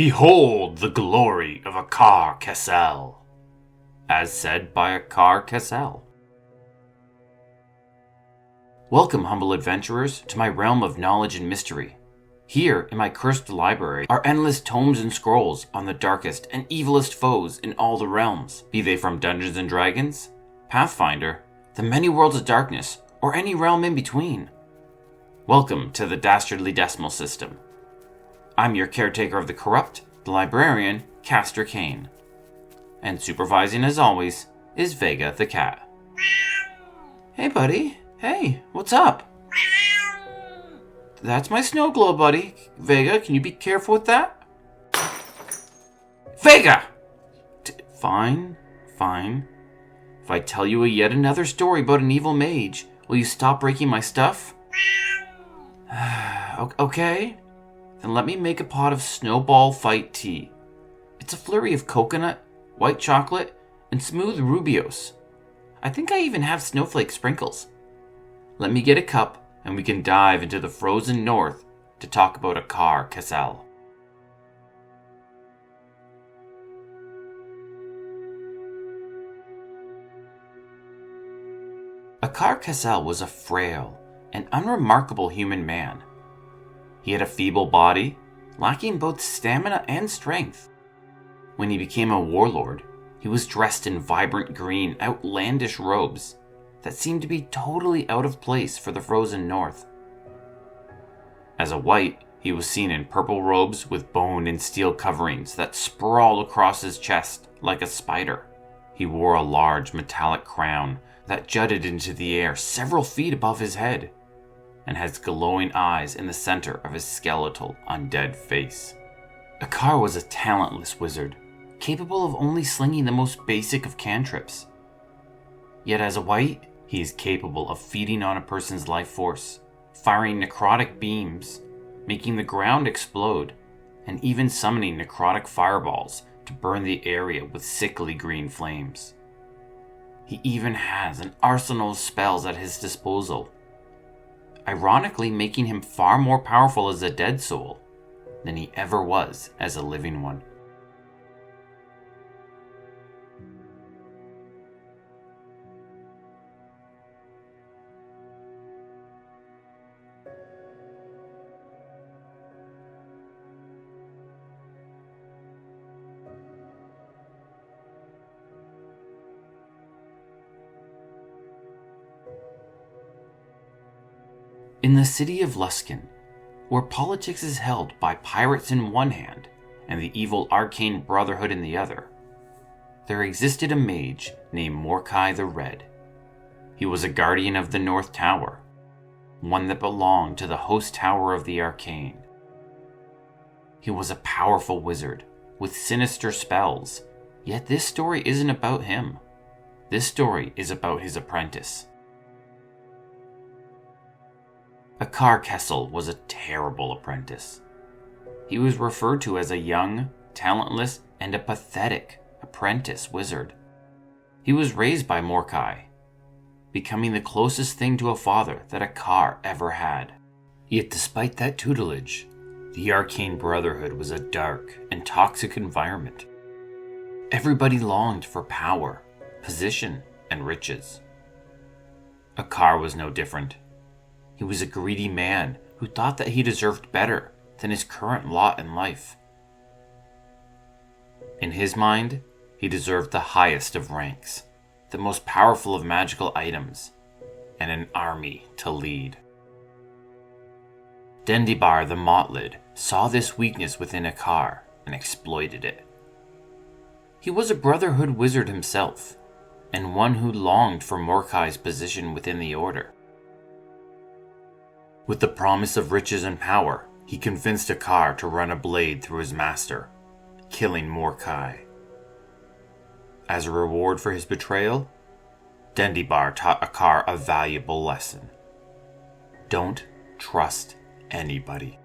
Behold the glory of Akar Kessel, as said by Akar Kessel. Welcome, humble adventurers, to my realm of knowledge and mystery. Here, in my cursed library, are endless tomes and scrolls on the darkest and evilest foes in all the realms, be they from Dungeons & Dragons, Pathfinder, the many worlds of darkness, or any realm in between. Welcome to the Dastardly decimal system. I'm your caretaker of the corrupt, the librarian, Castor Cain. And supervising as always is Vega the cat. Hey buddy, hey, what's up? That's my snow globe, buddy. Vega, can you be careful with that? Vega! Fine. If I tell you yet another story about an evil mage, will you stop breaking my stuff? Okay. Then let me make a pot of Snowball fight tea. It's a flurry of coconut, white chocolate, and smooth rubios. I think I even have snowflake sprinkles. Let me get a cup, and we can dive into the frozen north to talk about Akar Kessel. Akar Kessel was a frail and unremarkable human man. He had a feeble body, lacking both stamina and strength. When he became a warlord, he was dressed in vibrant green, outlandish robes that seemed to be totally out of place for the frozen north. As a wight, he was seen in purple robes with bone and steel coverings that sprawled across his chest like a spider. He wore a large metallic crown that jutted into the air several feet above his head, and has glowing eyes in the center of his skeletal, undead face. Akar was a talentless wizard, capable of only slinging the most basic of cantrips. Yet as a wight, he is capable of feeding on a person's life force, firing necrotic beams, making the ground explode, and even summoning necrotic fireballs to burn the area with sickly green flames. He even has an arsenal of spells at his disposal, ironically making him far more powerful as a dead soul than he ever was as a living one. In the city of Luskan, where politics is held by pirates in one hand and the evil arcane brotherhood in the other, there existed a mage named Mordecai the Red. He was a guardian of the North Tower, one that belonged to the host tower of the arcane. He was a powerful wizard with sinister spells, yet this story isn't about him. This story is about his apprentice. Akar Kessel was a terrible apprentice. He was referred to as a young, talentless, and a pathetic apprentice wizard. He was raised by Mordecai, becoming the closest thing to a father that Akar ever had. Yet despite that tutelage, the Arcane Brotherhood was a dark and toxic environment. Everybody longed for power, position, and riches. Akar was no different. He was a greedy man who thought that he deserved better than his current lot in life. In his mind, he deserved the highest of ranks, the most powerful of magical items, and an army to lead. Dendibar the Motlid saw this weakness within Akar and exploited it. He was a Brotherhood wizard himself, and one who longed for Mordecai's position within the Order. With the promise of riches and power, he convinced Akar to run a blade through his master, killing Mordecai. As a reward for his betrayal, Dendibar taught Akar a valuable lesson. Don't trust anybody.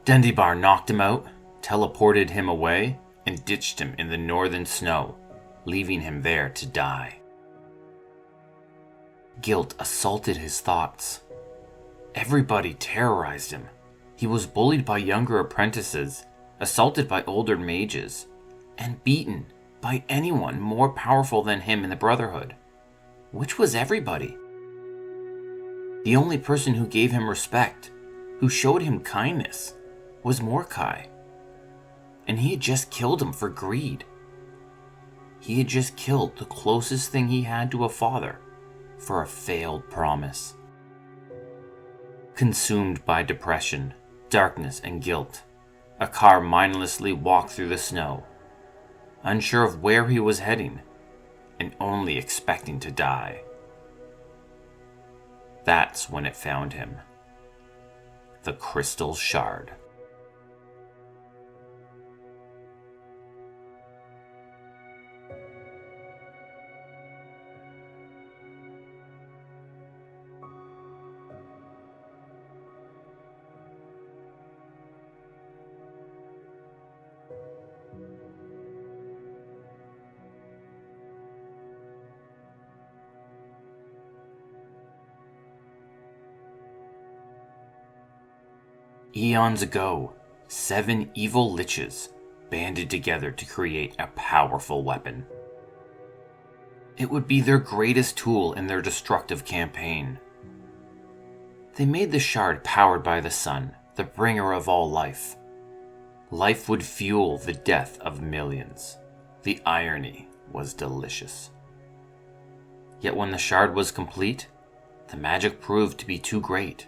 Dendibar knocked him out, teleported him away, and ditched him in the northern snow, leaving him there to die. Guilt assaulted his thoughts. Everybody terrorized him. He was bullied by younger apprentices, assaulted by older mages, and beaten by anyone more powerful than him in the Brotherhood, which was everybody. The only person who gave him respect, who showed him kindness, was Mordecai. And he had just killed him for greed. He had just killed the closest thing he had to a father for a failed promise. Consumed by depression, darkness, and guilt, Akar mindlessly walked through the snow, unsure of where he was heading, and only expecting to die. That's when it found him. The Crystal Shard. Eons ago, 7 evil liches banded together to create a powerful weapon. It would be their greatest tool in their destructive campaign. They made the shard powered by the sun, the bringer of all life. Life would fuel the death of millions. The irony was delicious. Yet when the shard was complete, the magic proved to be too great.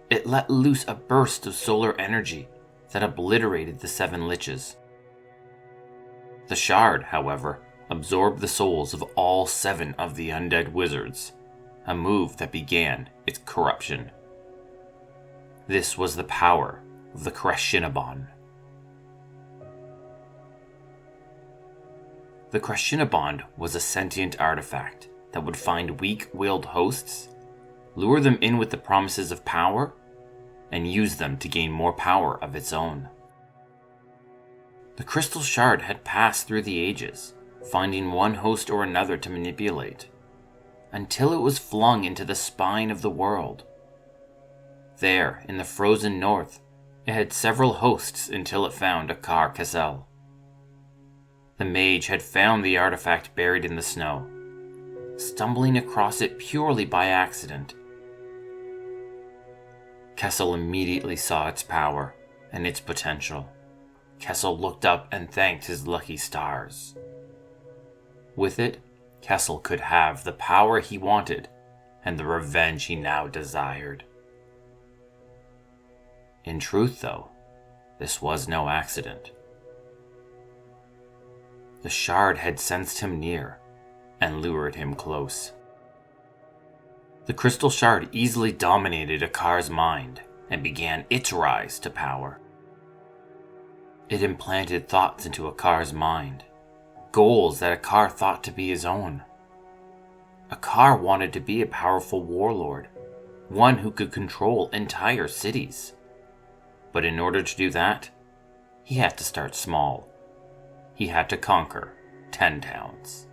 It let loose a burst of solar energy that obliterated the 7 liches. The shard, however, absorbed the souls of all 7 of the undead wizards, a move that began its corruption. This was the power of the Crescinabon. The Crescinabon was a sentient artifact that would find weak-willed hosts, lure them in with the promises of power, and use them to gain more power of its own. The Crystal Shard had passed through the ages, finding one host or another to manipulate, until it was flung into the spine of the world. There, in the frozen north, it had several hosts until it found Akar Kessel. The mage had found the artifact buried in the snow, stumbling across it purely by accident. Kessel immediately saw its power and its potential. Kessel looked up and thanked his lucky stars. With it, Kessel could have the power he wanted and the revenge he now desired. In truth, though, this was no accident. The shard had sensed him near and lured him close. The Crystal Shard easily dominated Akar's mind and began its rise to power. It implanted thoughts into Akar's mind, goals that Akar thought to be his own. Akar wanted to be a powerful warlord, one who could control entire cities. But in order to do that, he had to start small. He had to conquer 10 towns.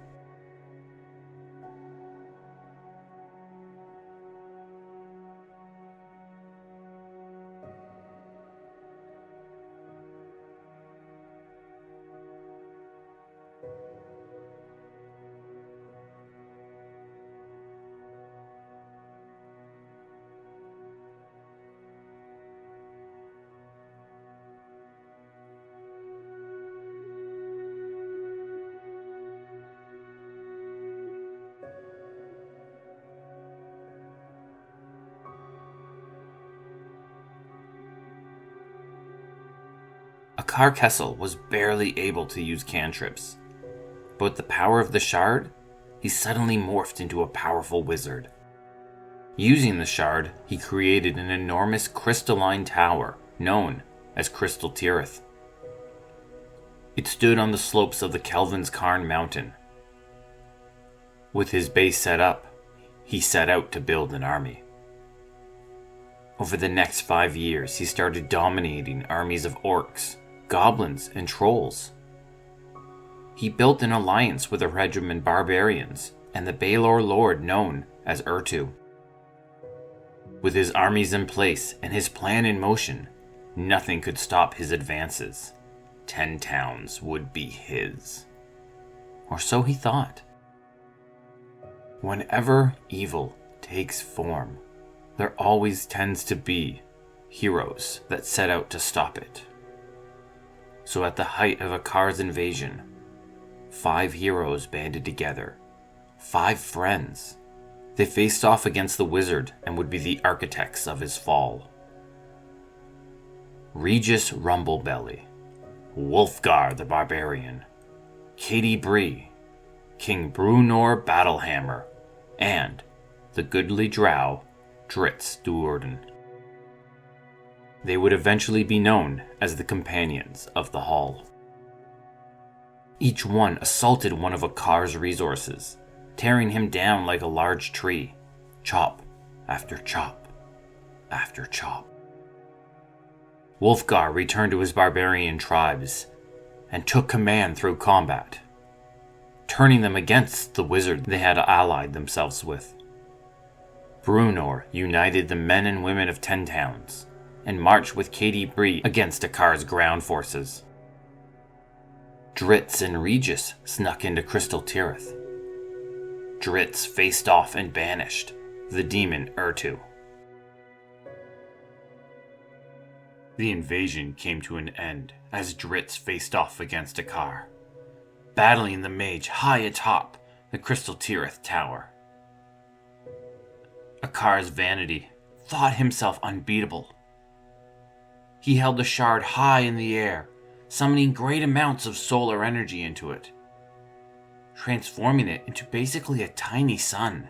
Akar Kessel was barely able to use cantrips, but with the power of the shard, he suddenly morphed into a powerful wizard. Using the shard, he created an enormous crystalline tower known as Crystal Tirith. It stood on the slopes of the Kelvin's Cairn mountain. With his base set up, he set out to build an army. Over the next 5 years, he started dominating armies of orcs, goblins, and trolls. He built an alliance with the Regiment Barbarians and the Baelor Lord known as Urtu. With his armies in place and his plan in motion, nothing could stop his advances. 10 towns would be his. Or so he thought. Whenever evil takes form, there always tends to be heroes that set out to stop it. So at the height of Akar's invasion, 5 heroes banded together, 5 friends. They faced off against the wizard and would be the architects of his fall. Regis Rumblebelly, Wulfgar the Barbarian, Katie Bree, King Brunor Battlehammer, and the goodly drow Dritz Duorden. They would eventually be known as the Companions of the Hall. Each one assaulted one of Akar's resources, tearing him down like a large tree, chop after chop after chop. Wulfgar returned to his barbarian tribes and took command through combat, turning them against the wizard they had allied themselves with. Brunor united the men and women of 10 towns and marched with Katie Bree against Akar's ground forces. Dritz and Regis snuck into Crystal Tirith. Dritz faced off and banished the demon Urtu. The invasion came to an end as Dritz faced off against Akar, battling the mage high atop the Crystal Tirith tower. Akar's vanity thought himself unbeatable. He held the shard high in the air, summoning great amounts of solar energy into it, transforming it into basically a tiny sun.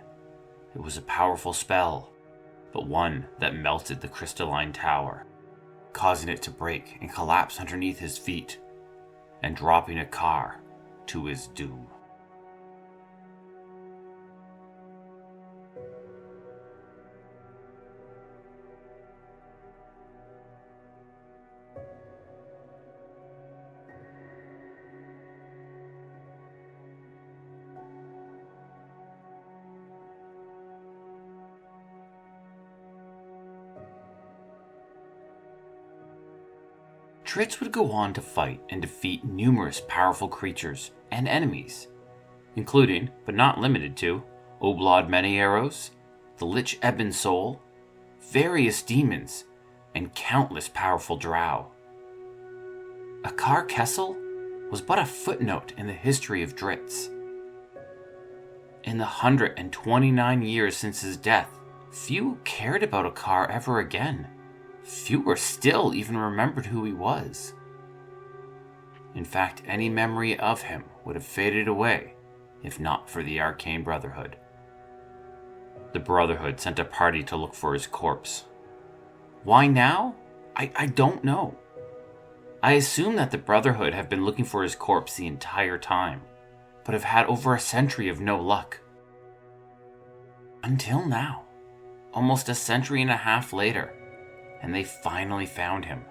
It was a powerful spell, but one that melted the crystalline tower, causing it to break and collapse underneath his feet, and dropping Akar to his doom. Dritz would go on to fight and defeat numerous powerful creatures and enemies, including, but not limited to, Oblad Many Arrows, the Lich Ebon Soul, various demons, and countless powerful drow. Akar Kessel was but a footnote in the history of Dritz. In the 129 years since his death, few cared about Akar ever again. Fewer still even remembered who he was. In fact, any memory of him would have faded away if not for the Arcane Brotherhood. The Brotherhood sent a party to look for his corpse. Why now? I don't know. I assume that the Brotherhood have been looking for his corpse the entire time, but have had over a century of no luck. Until now, almost a century and a half later, and they finally found him.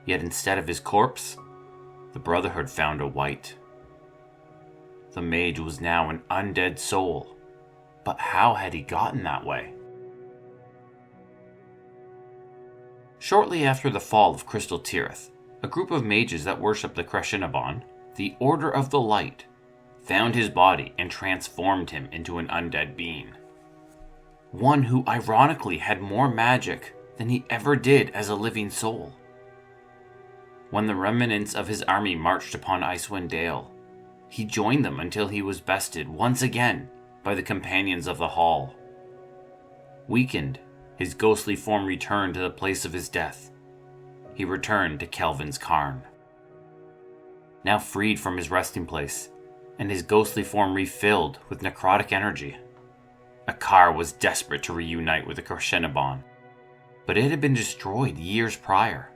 Yet instead of his corpse, the Brotherhood found a wight. The mage was now an undead soul, but how had he gotten that way? Shortly after the fall of Crystal Tirith, a group of mages that worship the Crescenabon, the Order of the Light, found his body and transformed him into an undead being. One who ironically had more magic than he ever did as a living soul. When the remnants of his army marched upon Icedwind Dale, he joined them until he was bested once again by the Companions of the Hall. Weakened, his ghostly form returned to the place of his death. He returned to Kelvin's Cairn. Now freed from his resting place, and his ghostly form refilled with necrotic energy, Akar was desperate to reunite with the Crescenabon, but it had been destroyed years prior.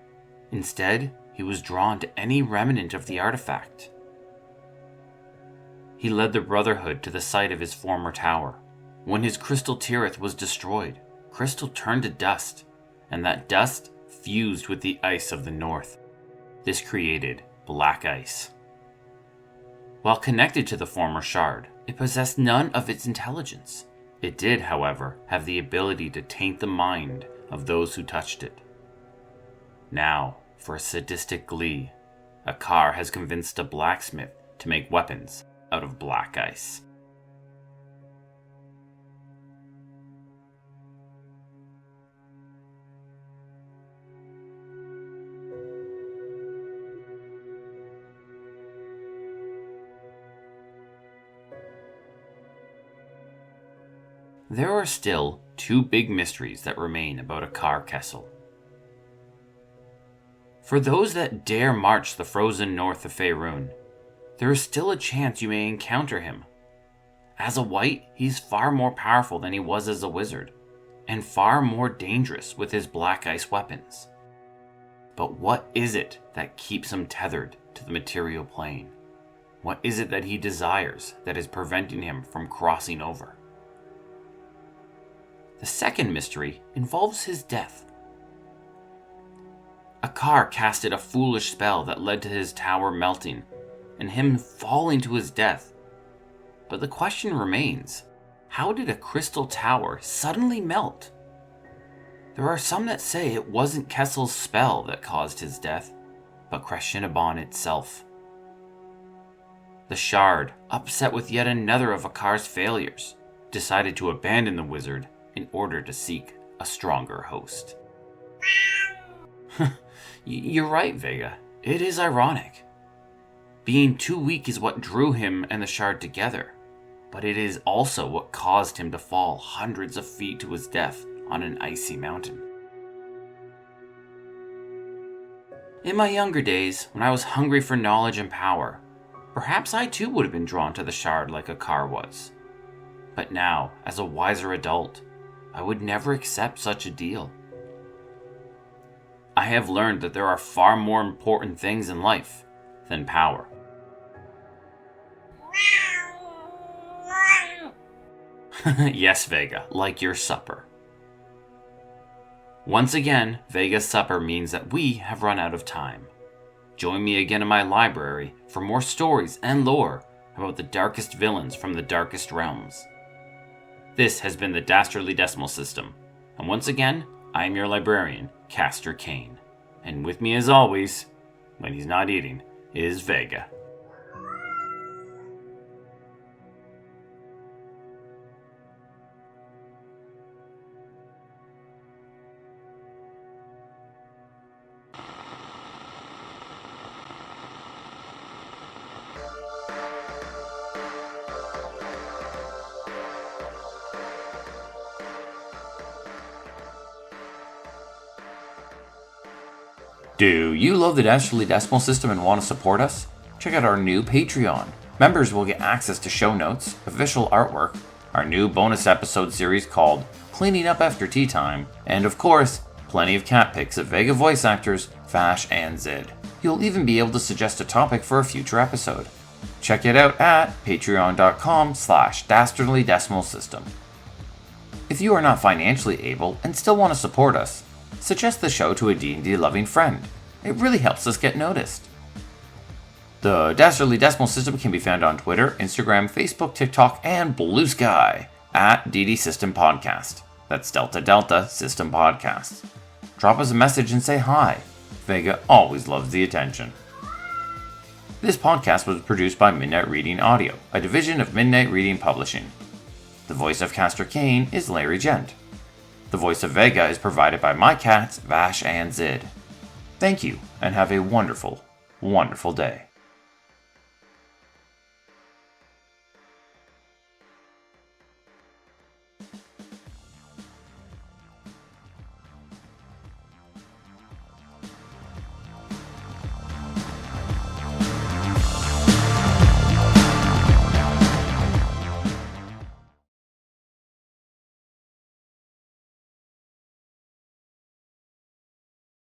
Instead, he was drawn to any remnant of the artifact. He led the Brotherhood to the site of his former tower. When his Crystal Tirith was destroyed, crystal turned to dust, and that dust fused with the ice of the north. This created black ice. While connected to the former shard, it possessed none of its intelligence, It did, however, have the ability to taint the mind of those who touched it. Now, for a sadistic glee, Akar has convinced a blacksmith to make weapons out of black ice. There are still two big mysteries that remain about Akar Kessel. For those that dare march the frozen north of Faerun, there is still a chance you may encounter him. As a wight, he's far more powerful than he was as a wizard, and far more dangerous with his black ice weapons. But what is it that keeps him tethered to the material plane? What is it that he desires that is preventing him from crossing over? The second mystery involves his death. Akar casted a foolish spell that led to his tower melting and him falling to his death. But the question remains, how did a crystal tower suddenly melt? There are some that say it wasn't Kessel's spell that caused his death, but Krashinabon itself. The Shard, upset with yet another of Akar's failures, decided to abandon the wizard in order to seek a stronger host. You're right, Vega. It is ironic. Being too weak is what drew him and the Shard together, but it is also what caused him to fall hundreds of feet to his death on an icy mountain. In my younger days, when I was hungry for knowledge and power, perhaps I too would have been drawn to the Shard like Akar was. But now, as a wiser adult, I would never accept such a deal. I have learned that there are far more important things in life than power. Yes, Vega, like your supper. Once again, Vega's supper means that we have run out of time. Join me again in my library for more stories and lore about the darkest villains from the darkest realms. This has been the Dastardly Decimal System, and once again, I am your librarian, Castor Cain. And with me as always, when he's not eating, is Vega. Do you love the Dastardly Decimal System and want to support us? Check out our new Patreon. Members will get access to show notes, official artwork, our new bonus episode series called Cleaning Up After Tea Time, and of course, plenty of cat pics of Vega voice actors Vash and Zid. You'll even be able to suggest a topic for a future episode. Check it out at patreon.com/Dastardly Decimal System. If you are not financially able and still want to support us, suggest the show to a D&D loving friend. It really helps us get noticed. The Dastardly Decimal System can be found on Twitter, Instagram, Facebook, TikTok, and BlueSky at DD System Podcast. That's Delta Delta System Podcast. Drop us a message and say hi. Vega always loves the attention. This podcast was produced by Midnight Reading Audio, a division of Midnight Reading Publishing. The voice of Castor Cain is Larry Gent. The voice of Vega is provided by my cats, Vash and Zid. Thank you, and have a wonderful, wonderful day.